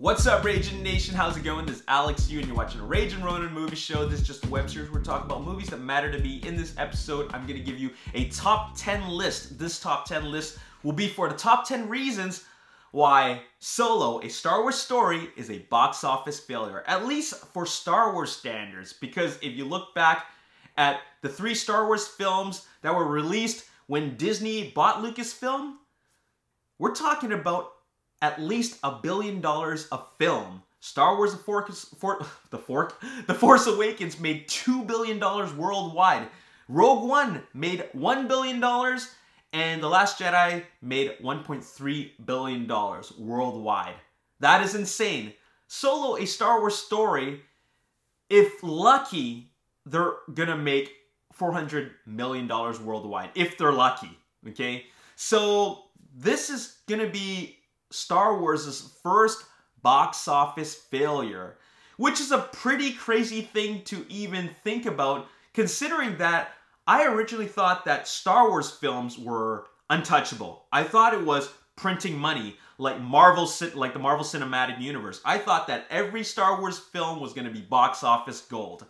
What's up, Ragin Nation? How's it going? This is Alex Yu, and you're watching a Ragin Ronin movie show. This is just a web series. We're talking about movies that matter to me. In this episode, I'm going to give you a top 10 list. This top 10 list will be for the top 10 reasons why Solo, a Star Wars story, is a box office failure. At least for Star Wars standards. Because if you look back at the 3 Star Wars films that were released when Disney bought Lucasfilm, we're talking about at least $1 billion of film. Star Wars The Force Awakens made $2 billion worldwide. Rogue One made $1 billion, and The Last Jedi made $1.3 billion worldwide. That is insane. Solo, a Star Wars story, if lucky, they're gonna make $400 million worldwide. If they're lucky, okay? So this is gonna be Star Wars' first box office failure, which is a pretty crazy thing to even think about, considering that I originally thought that Star Wars films were untouchable. I thought it was printing money, like the Marvel Cinematic Universe. I thought that every Star Wars film was going to be box office gold,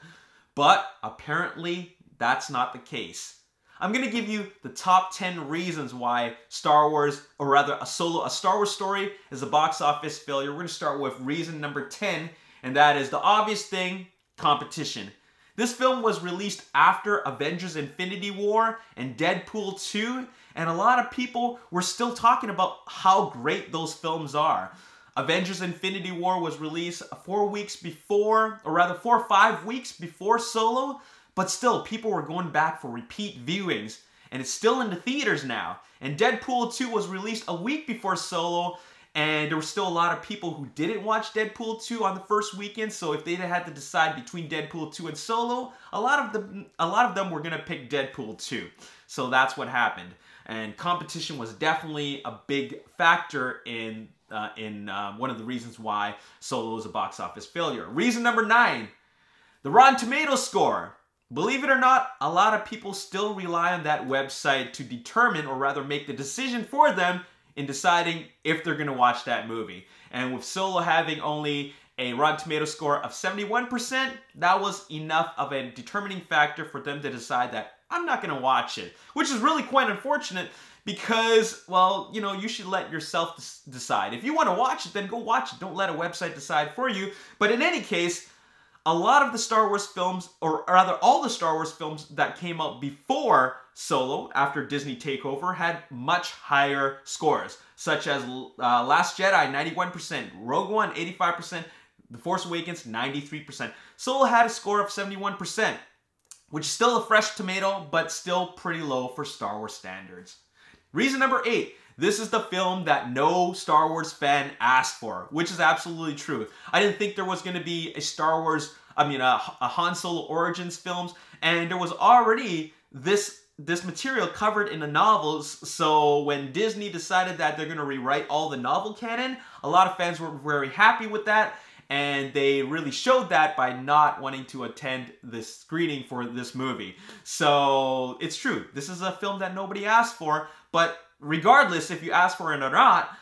but apparently that's not the case. I'm going to give you the top 10 reasons why Star Wars, or rather a Star Wars story, is a box office failure. We're going to start with reason number 10, and that is the obvious thing: competition. This film was released after Avengers Infinity War and Deadpool 2, and a lot of people were still talking about how great those films are. Avengers Infinity War was released 4 weeks before, or rather 4 or 5 weeks before Solo, but still, people were going back for repeat viewings, and it's still in the theaters now. And Deadpool 2 was released a week before Solo, and there were still a lot of people who didn't watch Deadpool 2 on the first weekend, so if they had to decide between Deadpool 2 and Solo, a lot of them were going to pick Deadpool 2. So that's what happened. And competition was definitely a big factor in one of the reasons why Solo is a box office failure. Reason number 9, the Rotten Tomatoes score. Believe it or not, a lot of people still rely on that website to determine, or rather make the decision for them in deciding if they're going to watch that movie. And with Solo having only a Rotten Tomatoes score of 71%, that was enough of a determining factor for them to decide that I'm not going to watch it. Which is really quite unfortunate because, well, you know, you should let yourself decide. If you want to watch it, then go watch it. Don't let a website decide for you. But in any case, a lot of the Star Wars films, or rather all the Star Wars films that came out before Solo, after Disney takeover, had much higher scores, such as Last Jedi, 91%, Rogue One, 85%, The Force Awakens, 93%. Solo had a score of 71%, which is still a fresh tomato, but still pretty low for Star Wars standards. Reason number 8. This is the film that no Star Wars fan asked for, which is absolutely true. I didn't think there was going to be a a Han Solo Origins films, and there was already this material covered in the novels, so when Disney decided that they're going to rewrite all the novel canon, a lot of fans were very happy with that, and they really showed that by not wanting to attend this screening for this movie. So it's true, this is a film that nobody asked for, but regardless if you ask for it or not,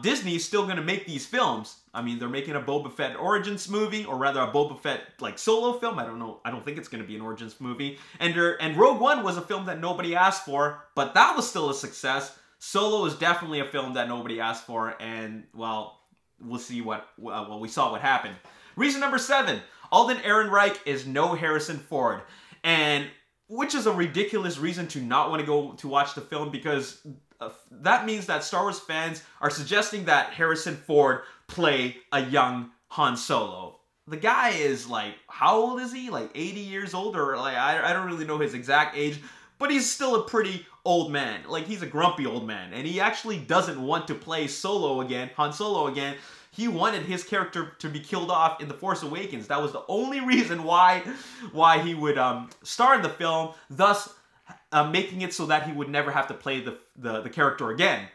Disney is still going to make these films. I mean, they're making a Boba Fett Origins movie, or rather a Boba Fett Solo film. I don't know. I don't think it's going to be an Origins movie. And Rogue One was a film that nobody asked for, but that was still a success. Solo is definitely a film that nobody asked for, and well, we'll see we saw what happened. Reason number 7: Alden Ehrenreich is no Harrison Ford, and which is a ridiculous reason to not want to go to watch the film, because that means that Star Wars fans are suggesting that Harrison Ford play a young Han Solo. The guy is how old is he? 80 years old, or I don't really know his exact age, but he's still a pretty old man. He's a grumpy old man, and he actually doesn't want to play Han Solo again. He wanted his character to be killed off in The Force Awakens. That was the only reason why he would star in the film, thus making it so that he would never have to play the character again.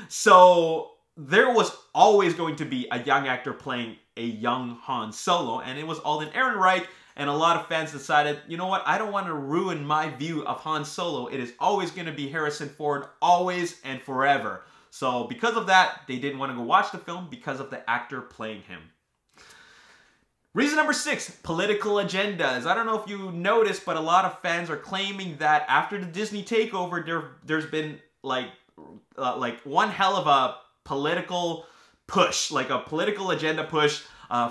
So there was always going to be a young actor playing a young Han Solo, and it was Alden Ehrenreich, and a lot of fans decided, you know what, I don't want to ruin my view of Han Solo. It is always going to be Harrison Ford, always and forever. So because of that, they didn't want to go watch the film because of the actor playing him. Reason number 6, political agendas. I don't know if you noticed, but a lot of fans are claiming that after the Disney takeover, there's been like one hell of a political push, like a political agenda push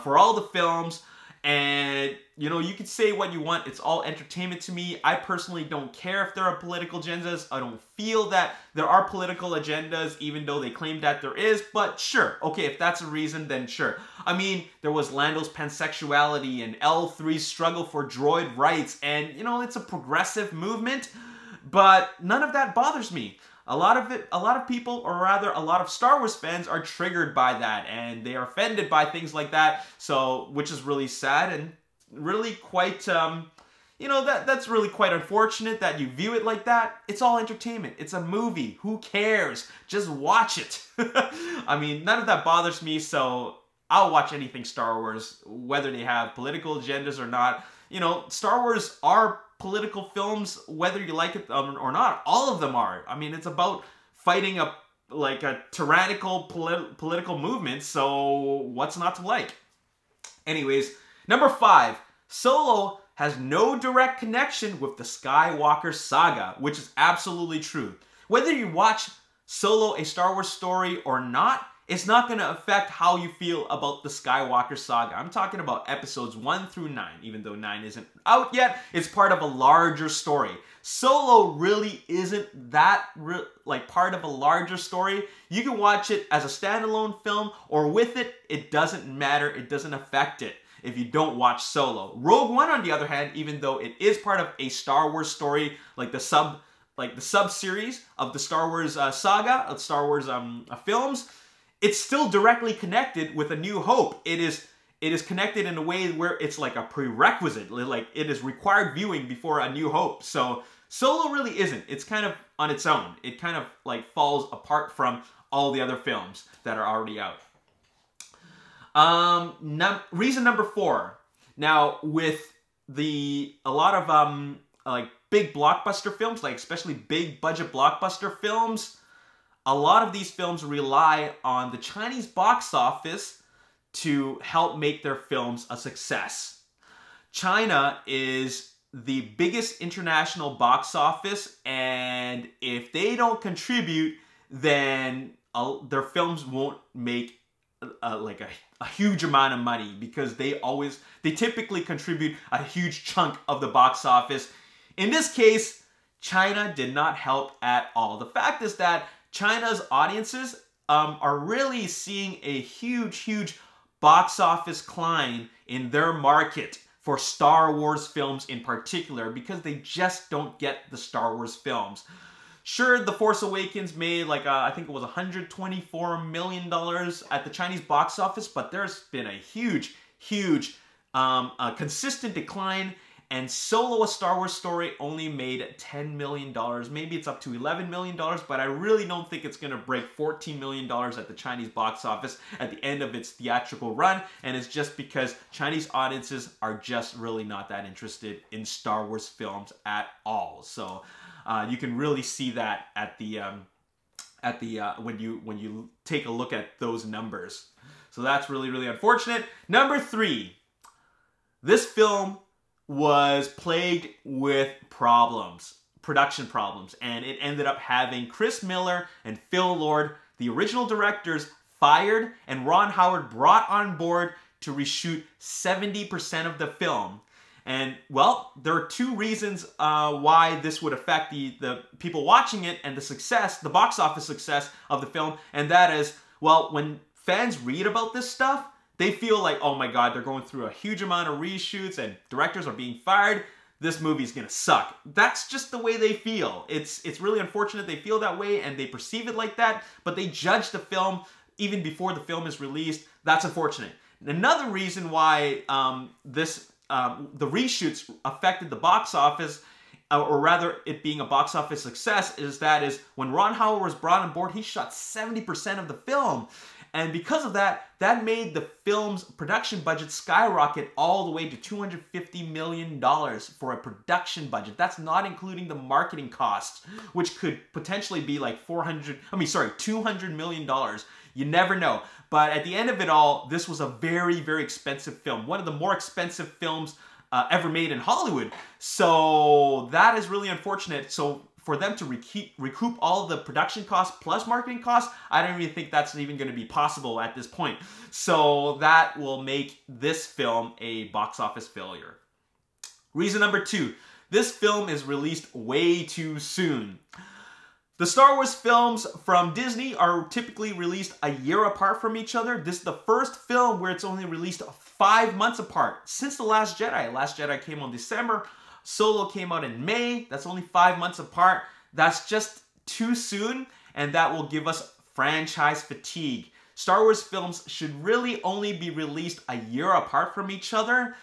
for all the films. And, you know, you could say what you want. It's all entertainment to me. I personally don't care if there are political agendas. I don't feel that there are political agendas, even though they claim that there is. But sure, okay, if that's a reason, then sure. I mean, there was Lando's pansexuality and L3's struggle for droid rights. And, you know, it's a progressive movement. But none of that bothers me. A lot of people, or rather a lot of Star Wars fans, are triggered by that, and they are offended by things like that. So, which is really sad and really quite, you know, that's really quite unfortunate that you view it like that. It's all entertainment. It's a movie. Who cares? Just watch it. I mean, none of that bothers me, so I'll watch anything Star Wars, whether they have political agendas or not. You know, Star Wars are political films, whether you like it or not. All of them are. I mean, it's about fighting a tyrannical political movement, so what's not to like? Anyways, number 5, Solo has no direct connection with the Skywalker saga, which is absolutely true. Whether you watch Solo, a Star Wars story or not, it's not going to affect how you feel about the Skywalker saga. I'm talking about episodes 1 through 9, even though 9 isn't out yet. It's part of a larger story. Solo really isn't that part of a larger story. You can watch it as a standalone film or with it. It doesn't matter. It doesn't affect it if you don't watch Solo. Rogue One, on the other hand, even though it is part of a Star Wars story, like the sub-series of the Star Wars saga, of Star Wars films, it's still directly connected with A New Hope. It is connected in a way where it's like a prerequisite, like it is required viewing before A New Hope. So Solo really isn't. It's kind of on its own. It kind of like falls apart from all the other films that are already out. Reason number 4. Now, with a lot of like big blockbuster films, like especially big budget blockbuster films, a lot of these films rely on the Chinese box office to help make their films a success. China is the biggest international box office, and if they don't contribute, then their films won't make like a huge amount of money, because they typically contribute a huge chunk of the box office. In this case, China did not help at all. The fact is that China's audiences are really seeing a huge box office climb in their market for Star Wars films in particular, because they just don't get the Star Wars films. Sure, The Force Awakens made like, I think it was $124 million at the Chinese box office, but there's been a huge consistent decline. And Solo, a Star Wars story, only made $10 million. Maybe it's up to $11 million, but I really don't think it's going to break $14 million at the Chinese box office at the end of its theatrical run. And it's just because Chinese audiences are just really not that interested in Star Wars films at all. So you can really see that at the when you take a look at those numbers. So that's really unfortunate. Number 3, this film was plagued with production problems, and it ended up having Chris Miller and Phil Lord, the original directors, fired, and Ron Howard brought on board to reshoot 70% of the film. And, well, there are 2 reasons why this would affect the people watching it and the box office success of the film, and that is, well, when fans read about this stuff, they feel like, oh my god, they're going through a huge amount of reshoots and directors are being fired. This movie's gonna suck. That's just the way they feel. It's really unfortunate they feel that way and they perceive it like that, but they judge the film even before the film is released. That's unfortunate. Another reason why the reshoots affected the box office, or rather it being a box office success, is when Ron Howard was brought on board, he shot 70% of the film. And because of that, that made the film's production budget skyrocket all the way to $250 million for a production budget. That's not including the marketing costs, which could potentially be like $200 million. You never know. But at the end of it all, this was a very, very expensive film. One of the more expensive films ever made in Hollywood. So that is really unfortunate. So for them to recoup all the production costs plus marketing costs, I don't even think that's even going to be possible at this point. So that will make this film a box office failure. Reason number 2, this film is released way too soon. The Star Wars films from Disney are typically released a year apart from each other. This is the first film where it's only released 5 months apart since The Last Jedi. Last Jedi came out in December. Solo came out in May. That's only 5 months apart. That's just too soon, and that will give us franchise fatigue. Star Wars films should really only be released a year apart from each other.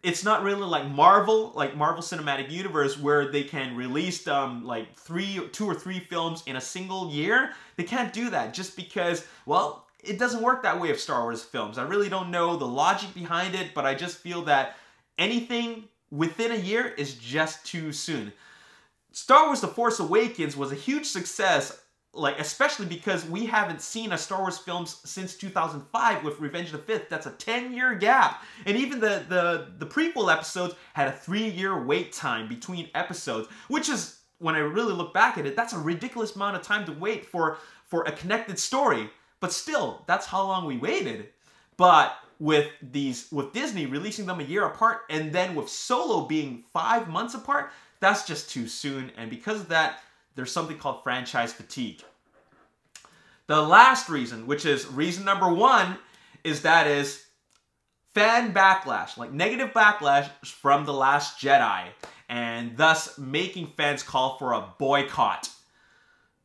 It's not really like Marvel Cinematic Universe, where they can release like 2 or 3 films in a single year. They can't do that just because, well, it doesn't work that way with Star Wars films. I really don't know the logic behind it, but I just feel that anything within a year is just too soon. Star Wars The Force Awakens was a huge success, like especially because we haven't seen a Star Wars films since 2005 with Revenge of the 5th. That's a 10-year gap. And even the prequel episodes had a 3-year wait time between episodes, which is, when I really look back at it, that's a ridiculous amount of time to wait for a connected story. But still, that's how long we waited. But with Disney releasing them a year apart, and then with Solo being 5 months apart, that's just too soon. And because of that, there's something called franchise fatigue. The last reason, which is reason number 1, is fan backlash, like negative backlash from The Last Jedi, and thus making fans call for a boycott.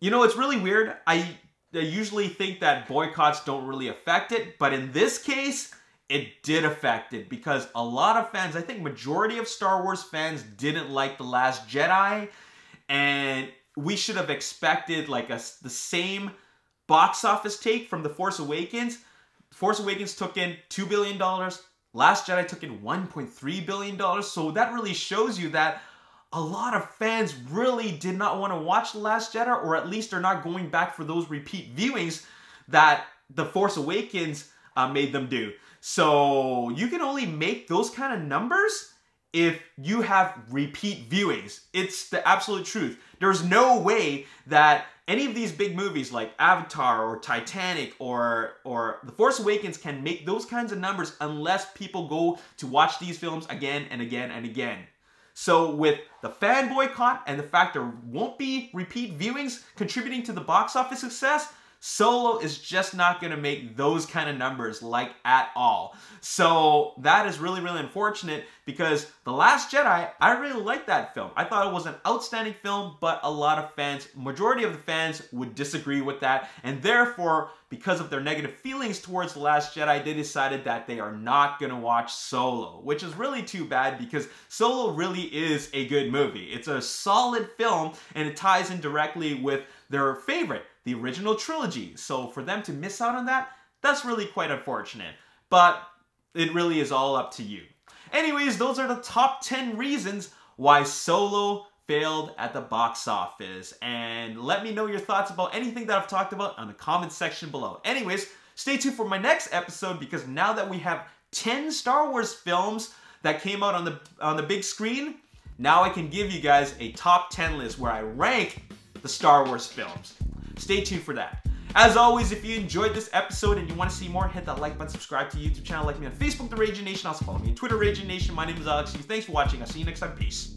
You know, it's really weird. I usually think that boycotts don't really affect it, but in this case, it did affect it, because a lot of fans, I think majority of Star Wars fans, didn't like The Last Jedi, and we should have expected like the same box office take from The Force Awakens. Force Awakens took in $2 billion. Last Jedi took in $1.3 billion. So that really shows you that a lot of fans really did not want to watch The Last Jedi, or at least are not going back for those repeat viewings that The Force Awakens made them do. So you can only make those kind of numbers if you have repeat viewings. It's the absolute truth. There's no way that any of these big movies like Avatar or Titanic or The Force Awakens can make those kinds of numbers unless people go to watch these films again and again and again. So with the fan boycott and the fact there won't be repeat viewings contributing to the box office success, Solo is just not going to make those kind of numbers, like, at all. So that is really, really unfortunate, because The Last Jedi, I really liked that film. I thought it was an outstanding film, but a lot of fans, majority of the fans, would disagree with that. And therefore, because of their negative feelings towards The Last Jedi, they decided that they are not going to watch Solo, which is really too bad, because Solo really is a good movie. It's a solid film, and it ties in directly with their favorite, the original trilogy. So for them to miss out on that, that's really quite unfortunate. But it really is all up to you. Anyways, those are the top 10 reasons why Solo failed at the box office. And let me know your thoughts about anything that I've talked about on the comment section below. Anyways, stay tuned for my next episode, because now that we have 10 Star Wars films that came out on the big screen, now I can give you guys a top 10 list where I rank the Star Wars films. Stay tuned for that. As always, if you enjoyed this episode and you want to see more, hit that like button, subscribe to the YouTube channel, like me on Facebook, The Ragin Nation. Also follow me on Twitter, Ragin Nation. My name is Alex. Thanks for watching. I'll see you next time. Peace.